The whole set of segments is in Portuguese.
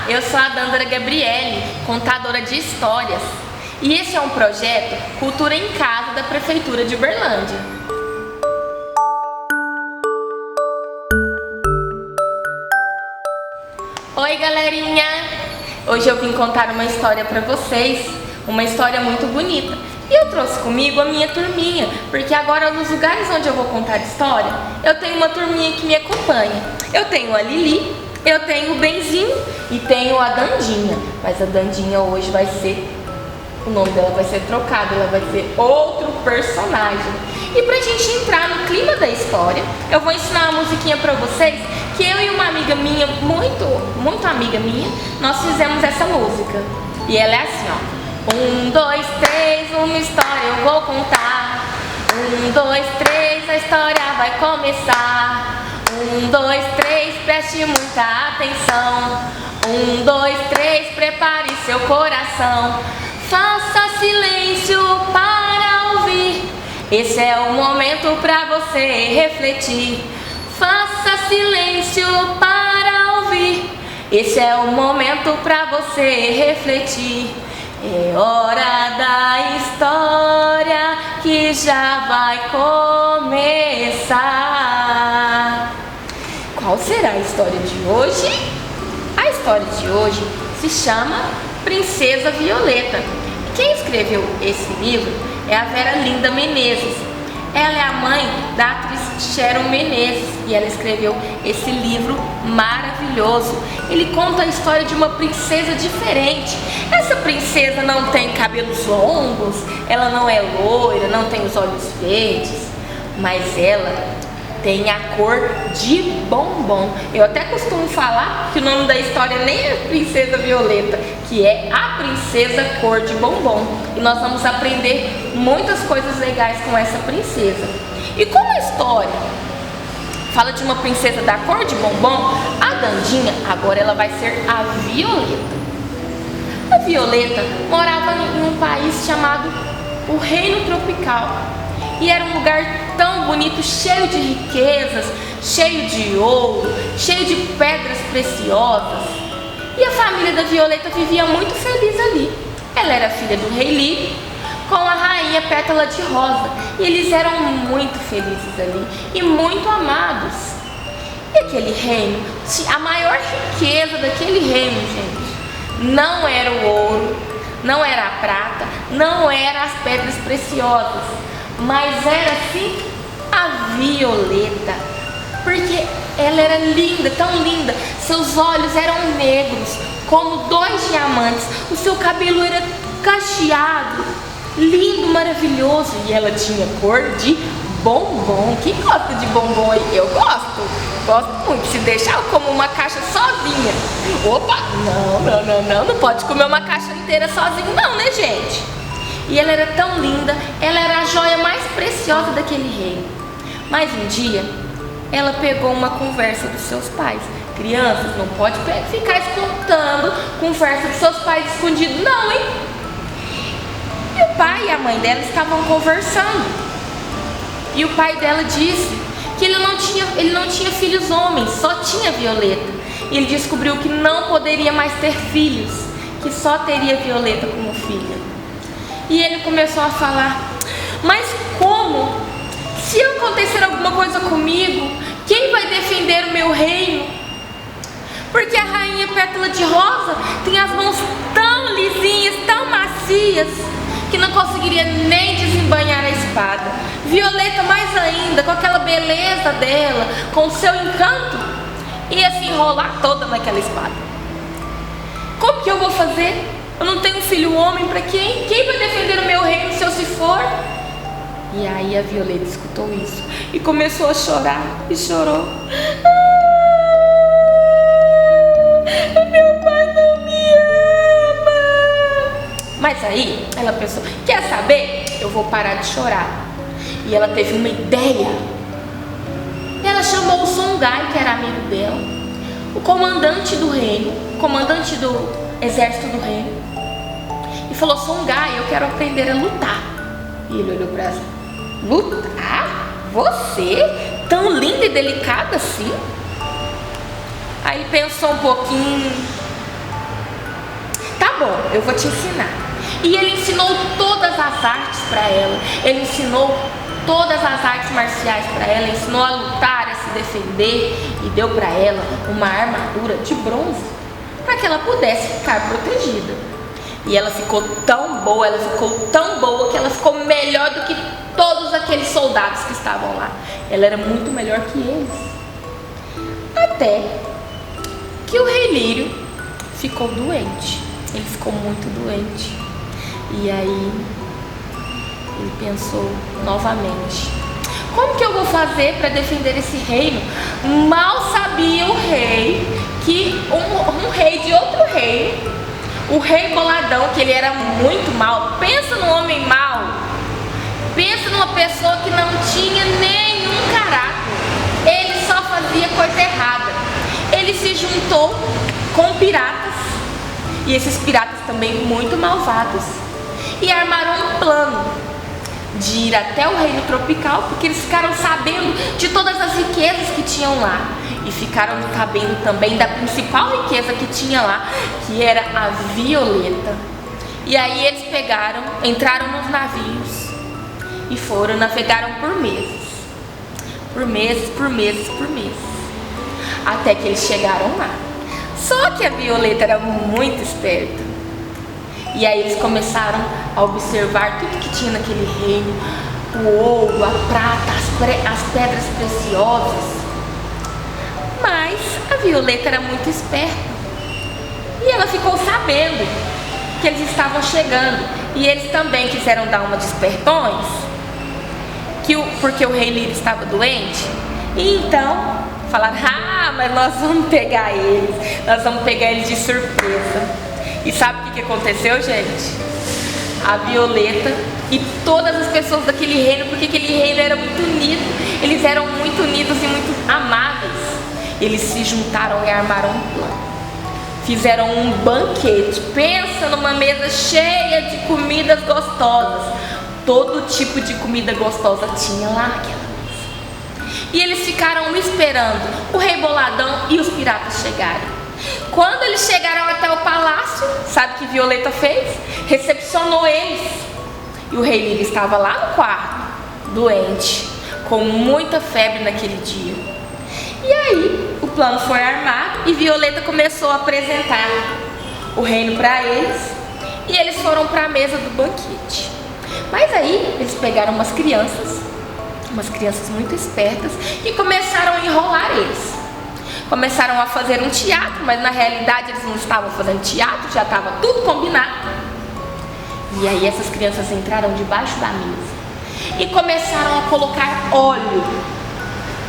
eu sou a Dandara Gabriele, contadora de histórias, e esse é um projeto Cultura em Casa da Prefeitura de Uberlândia. Oi, galerinha! Hoje eu vim contar uma história para vocês, uma história muito bonita. E eu trouxe comigo a minha turminha, porque agora nos lugares onde eu vou contar história, eu tenho uma turminha que me acompanha. Eu tenho a Lili, eu tenho o Benzinho e tenho a Dandinha. Mas a Dandinha hoje vai ser, o nome dela vai ser trocado, ela vai ser outro personagem. E pra gente entrar no clima da história, eu vou ensinar uma musiquinha pra vocês, que eu e uma amiga minha, muito amiga minha, nós fizemos essa música. E ela é assim, ó. 1, 2, 3, uma história eu vou contar. 1, 2, 3, a história vai começar. 1, 2, 3, preste muita atenção. 1, 2, 3, prepare seu coração. Faça silêncio para ouvir. Esse é o momento para você refletir. Faça silêncio para ouvir. Esse é o momento para você refletir. É hora da história que já vai começar. Qual será a história de hoje? A história de hoje se chama Princesa Violeta. Quem escreveu esse livro é a Vera Linda Menezes. Ela é a mãe da atriz Sharon Menezes e ela escreveu esse livro maravilhoso. Ele conta a história de uma princesa diferente. Essa princesa não tem cabelos longos, ela não é loira, não tem os olhos verdes, mas ela tem a cor de bombom. Eu até costumo falar que o nome da história nem é Princesa Violeta, que é a Princesa Cor de Bombom. E nós vamos aprender muitas coisas legais com essa princesa. E como a história fala de uma princesa da cor de bombom, a Dandinha agora ela vai ser a Violeta. A Violeta morava em um país chamado o Reino Tropical. E era um lugar tão bonito, cheio de riquezas, cheio de ouro, cheio de pedras preciosas. E a família da Violeta vivia muito feliz ali. Ela era filha do rei Lírio com a rainha Pétala de Rosa. E eles eram muito felizes ali e muito amados. E aquele reino, a maior riqueza daquele reino, gente, não era o ouro, não era a prata, não eram as pedras preciosas, mas era sim a Violeta, porque ela era linda, tão linda. Seus olhos eram negros como 2 diamantes, o seu cabelo era cacheado, lindo, maravilhoso, e ela tinha cor de bombom. Quem gosta de bombom aí? Eu gosto muito. Se deixar eu como uma caixa sozinha. Opa, não pode comer uma caixa inteira sozinho não, né, gente? E ela era tão linda, ela era a joia mais preciosa daquele reino. Mas um dia, ela pegou uma conversa dos seus pais. Crianças, não pode ficar escutando conversa dos seus pais escondido não, hein? E o pai e a mãe dela estavam conversando. E o pai dela disse que ele não tinha filhos homens, só tinha Violeta. E ele descobriu que não poderia mais ter filhos, que só teria Violeta como filha. E ele começou a falar: mas como? Se acontecer alguma coisa comigo, quem vai defender o meu reino? Porque a rainha Pétala de Rosa tem as mãos tão lisinhas, tão macias, que não conseguiria nem desembainhar a espada. Violeta mais ainda, com aquela beleza dela, com o seu encanto, ia se enrolar toda naquela espada. Como que eu vou fazer? Eu não tenho filho homem para quem? Quem vai defender o meu reino se eu se for? E aí a Violeta escutou isso e começou a chorar e chorou. Meu pai não me ama. Mas aí ela pensou: quer saber? Eu vou parar de chorar. E ela teve uma ideia. Ela chamou o Songhai, que era amigo dela, o comandante do reino, o comandante do exército do reino, e falou: Songhai, eu quero aprender a lutar. E ele olhou para ela: lutar? Você? Tão linda e delicada assim? Aí ele pensou um pouquinho bom, eu vou te ensinar. E ele ensinou todas as artes para ela. Ele ensinou todas as artes marciais para ela, ensinou a lutar, a se defender e deu para ela uma armadura de bronze para que ela pudesse ficar protegida. E ela ficou tão boa, que ela ficou melhor do que todos aqueles soldados que estavam lá. Ela era muito melhor que eles. Até que o rei Lírio ficou doente. Ele ficou muito doente. E aí ele pensou novamente: como que eu vou fazer para defender esse reino? Mal sabia o rei que um rei de outro reino, o rei Boladão, que ele era muito mau. Pensa num homem mau. Pensa numa pessoa que não tinha nenhum caráter. Ele só fazia coisa errada. Ele se juntou com piratas, e esses piratas também muito malvados, e armaram um plano de ir até o reino tropical, porque eles ficaram sabendo de todas as riquezas que tinham lá, e ficaram sabendo também da principal riqueza que tinha lá, que era a Violeta. E aí eles entraram nos navios e navegaram por meses, até que eles chegaram lá. Só que a Violeta era muito esperta. E aí eles começaram a observar tudo que tinha naquele reino: o ouro, a prata, as pedras preciosas. Mas a Violeta era muito esperta. E ela ficou sabendo que eles estavam chegando. E eles também quiseram dar uma de espertões, porque o rei Lírio estava doente. E então falaram: mas nós vamos pegar eles de surpresa. E sabe o que aconteceu, gente? A Violeta e todas as pessoas daquele reino, porque aquele reino era muito unido, eles eram muito unidos e muito amáveis, eles se juntaram e armaram um plano. Fizeram um banquete. Pensa numa mesa cheia de comidas gostosas. Todo tipo de comida gostosa tinha lá naquela mesa. E eles ficaram esperando o rei Boladão e os piratas chegarem. Quando eles chegaram até o palácio, sabe o que Violeta fez? Recepcionou eles. E o rei Lírio estava lá no quarto, doente, com muita febre naquele dia. E aí o plano foi armado e Violeta começou a apresentar o reino para eles. E eles foram para a mesa do banquete. Mas aí eles pegaram umas crianças muito espertas, e começaram a enrolar eles. Começaram a fazer um teatro, mas na realidade eles não estavam fazendo teatro, já estava tudo combinado. E aí essas crianças entraram debaixo da mesa e começaram a colocar óleo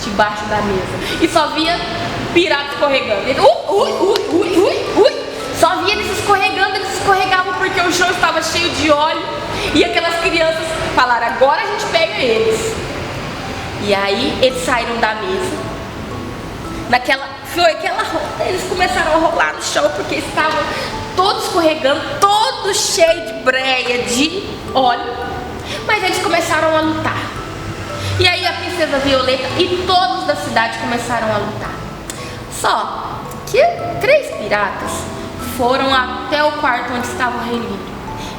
debaixo da mesa. E só via pirata escorregando. Só via eles escorregando, eles escorregavam porque o chão estava cheio de óleo. E aquelas crianças falaram: agora a gente pega eles. E aí eles saíram da mesa. Eles começaram a rolar no chão porque estavam todos escorregando, todos cheios de breia, de óleo. Mas eles começaram a lutar. E aí a princesa Violeta e todos da cidade começaram a lutar. Só que 3 piratas foram até o quarto onde estava o rei Lírio.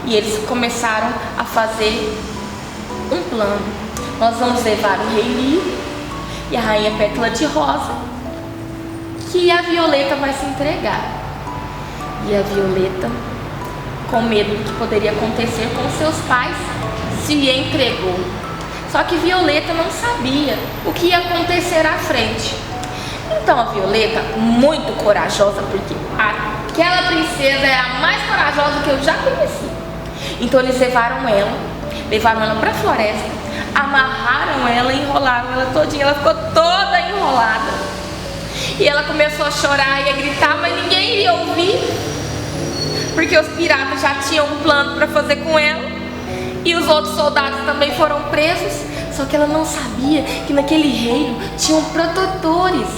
E eles começaram a fazer um plano. Nós vamos levar o rei Lírio e a rainha Pétala de Rosa, que a Violeta vai se entregar. E a Violeta, com medo do que poderia acontecer com seus pais, se entregou. Só que Violeta não sabia o que ia acontecer à frente. Então a Violeta, muito corajosa, porque aquela princesa é a mais corajosa que eu já conheci. Então eles levaram ela para a floresta, amarraram ela e enrolaram ela todinha. Ela ficou toda enrolada. E ela começou a chorar e a gritar, mas ninguém iria ouvir, porque os piratas já tinham um plano para fazer com ela. E os outros soldados também foram presos. Só que ela não sabia que naquele reino tinham protetores.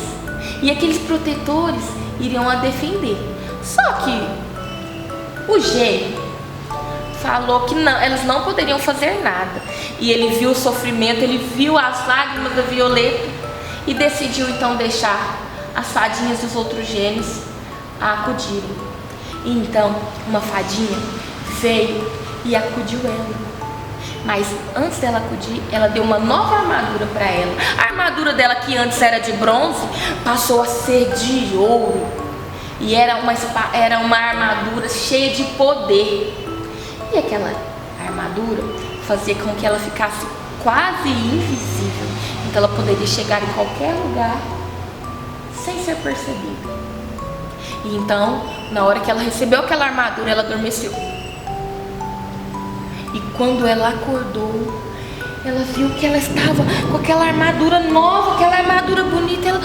E aqueles protetores iriam a defender. Só que o gênio falou que não, elas não poderiam fazer nada. E ele viu o sofrimento, ele viu as lágrimas da Violeta e decidiu então deixar as fadinhas e os outros gênios a acudirem. E então uma fadinha veio e acudiu ela. Mas antes dela acudir, ela deu uma nova armadura para ela. A armadura dela, que antes era de bronze, passou a ser de ouro. E era uma armadura cheia de poder. E aquela armadura fazia com que ela ficasse quase invisível. Então ela poderia chegar em qualquer lugar sem ser percebida. E então, na hora que ela recebeu aquela armadura, ela adormeceu. E quando ela acordou, ela viu que ela estava com aquela armadura nova, aquela armadura bonita. Ela...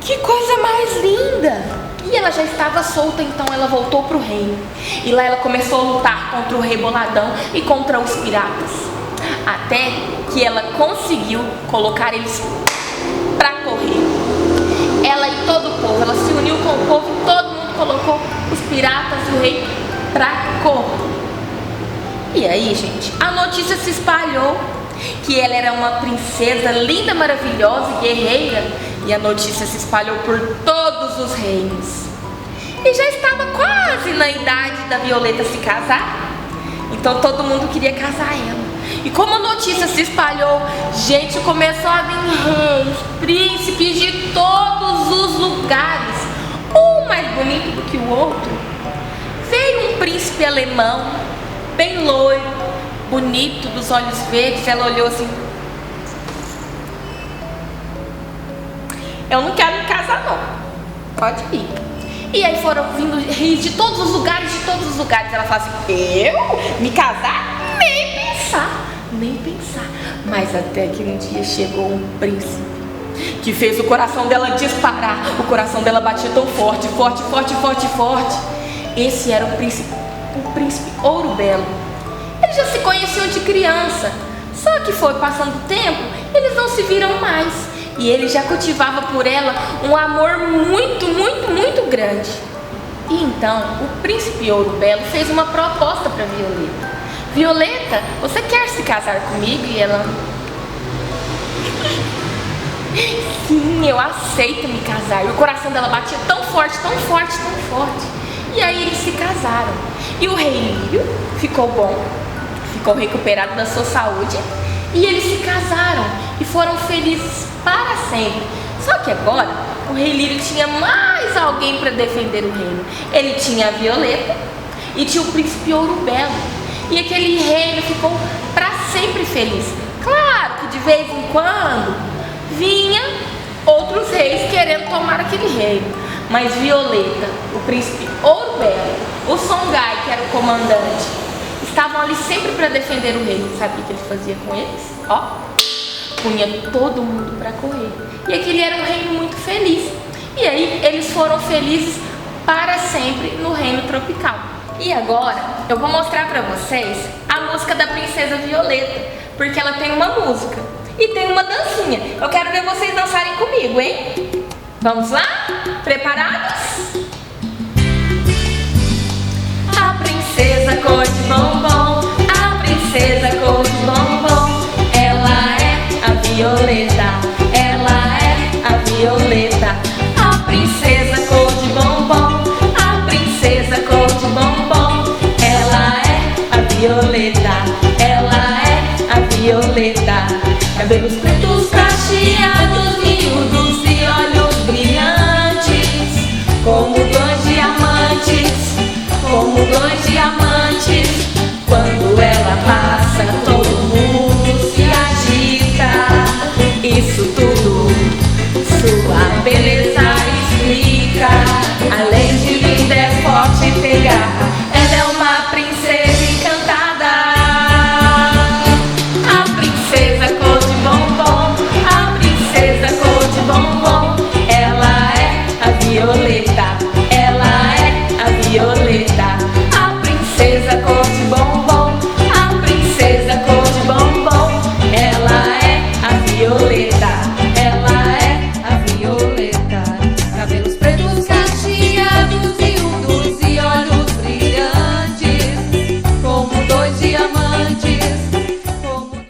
Que coisa mais linda! E ela já estava solta, então ela voltou para o reino. E lá ela começou a lutar contra o rei Boladão e contra os piratas. Até que ela conseguiu colocar eles para correr. Ela e todo o povo, ela se uniu com o povo e todo mundo colocou os piratas e o rei para correr. E aí, gente, a notícia se espalhou que ela era uma princesa linda, maravilhosa e guerreira. E a notícia se espalhou por todos os reinos. E já estava quase na idade da Violeta se casar. Então todo mundo queria casar ela. E como a notícia se espalhou, gente, começou a vir reis, príncipes de todos os lugares, um mais bonito do que o outro. Veio um príncipe alemão, bem loiro, bonito, dos olhos verdes. Ela olhou assim: eu não quero me casar não, pode ir. E aí foram vindo reis de todos os lugares, Ela falou assim: eu me casar? Nem pensar. Mas até que um dia chegou um príncipe que fez o coração dela disparar. O coração dela batia tão forte. Esse era o príncipe Ouro Belo. Eles já se conheciam de criança, só que foi passando o tempo, eles não se viram mais. E ele já cultivava por ela um amor muito grande. E então o príncipe Ouro Belo fez uma proposta para Violeta. Violeta, você quer se casar comigo? E ela: sim, eu aceito me casar. E o coração dela batia tão forte. E aí eles se casaram. E o rei Lírio ficou bom, ficou recuperado da sua saúde. E eles se casaram e foram felizes para sempre. Só que agora o rei Lírio tinha mais alguém para defender o reino. Ele tinha a Violeta e tinha o príncipe Ouro Belo. E aquele reino ficou para sempre feliz. Claro que de vez em quando vinha outros reis querendo tomar aquele reino. Mas Violeta, o príncipe Ouro Belo, o Songhai, que era o comandante, estavam ali sempre para defender o reino. Sabe o que ele fazia com eles? Punha todo mundo para correr. E aquele era um reino muito feliz. E aí eles foram felizes para sempre no reino tropical. E agora eu vou mostrar para vocês a música da Princesa Violeta, porque ela tem uma música e tem uma dancinha. Eu quero ver vocês dançarem comigo, hein? Vamos lá? Preparados? A princesa cor de bombom, a princesa cor de bombom, ela é a Violeta, ela é a Violeta. A princesa cor de bombom, a princesa cor de bombom, ela é a Violeta, ela é a Violeta. Cabelos pretos prateados, miúdos e olhos brilhantes, como dois diamantes. Quando ela passa, todo mundo se agita. Isso tudo sua beleza explica. Além de linda, é forte e pegar. Ela é uma princesa encantada. A princesa cor de bombom, a princesa cor de bombom, ela é a Violeta, ela é a Violeta. A princesa cor de bombom, a princesa cor de bombom, ela é a Violeta.